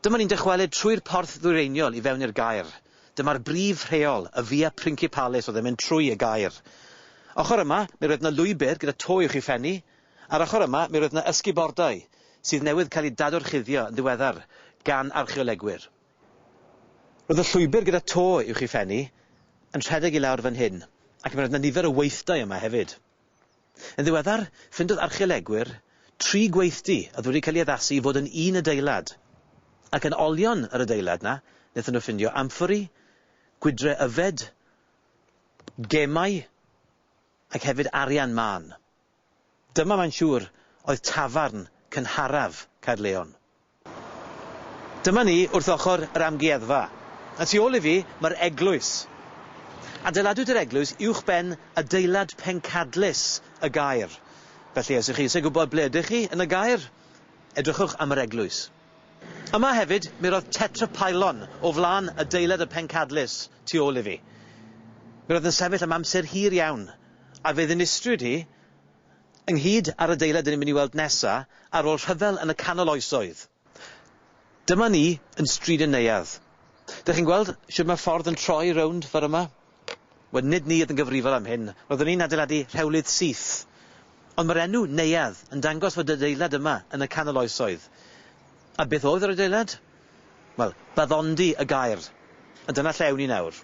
Dyma ni'n dychwelyd trwy'r porth ddwyreiniol i fewn i'r gaer. Dyma'r brif rheol, y Via Principalis oedd yn mynd trwy y gaer. Ochr yma, mi roedd yna lwybr gyda to uwch 'i phennu. Ar ochr yma, mi roedd yna ysgubordau, sydd newydd cael ei dadwrchuddio yn ddiweddar gan archeolegwyr. Roedd y llwybr gyda to uwch 'i phennu yn rhedeg i lawr fan hyn, ac mi roedd yna nifer o weithdai yma hefyd. Yn ddiweddar, ffindodd archeolegwyr 3 gweithdy oedd wedi cael ei addasu i fod yn un adeilad. Ac yn olion yr adeilad na, wnaethon nhw ffindio amffori, gwydre yfed, gemau, ac hefyd arian mân. Dyma mae'n siŵr oedd tafarn cynharaf Caerleon. Dyma ni wrth ochr yr amgueddfa, a tu ôl I fi mae'r eglwys. Adeiladwyd yr eglwys uwchben adeilad pencadlys y gaer. Felly, os ych chi eisiau gwybod ble ydych chi yn y gaer, edrychwch am yr eglwys. Yma hefyd, mi roedd tetrapylon o flaen adeilad y pencadlys tu ôl I fi. Mi roedd yn sefyll am amser hir iawn, a fe ddinistriwyd hi ynghyd ar adeilad yn mynd I weld nesa ar ôl rhyfel yn y canol oesoedd. Dyma ni yn stryd y neuadd. Dych chi'n gweld sut mae'r ffordd yn troi rownd ffor yma? Wel, nid ni oedd yn gyfrifol am hyn. Roeddwn ni'n adeiladu rhewlydd syth. Ond mae'r enw neuadd yn dangos fod adeilad yma yn y canol oesoedd. A beth oedd yr adeilad? Wel, baddondi y gaer. A dyna lle ewn ni nawr.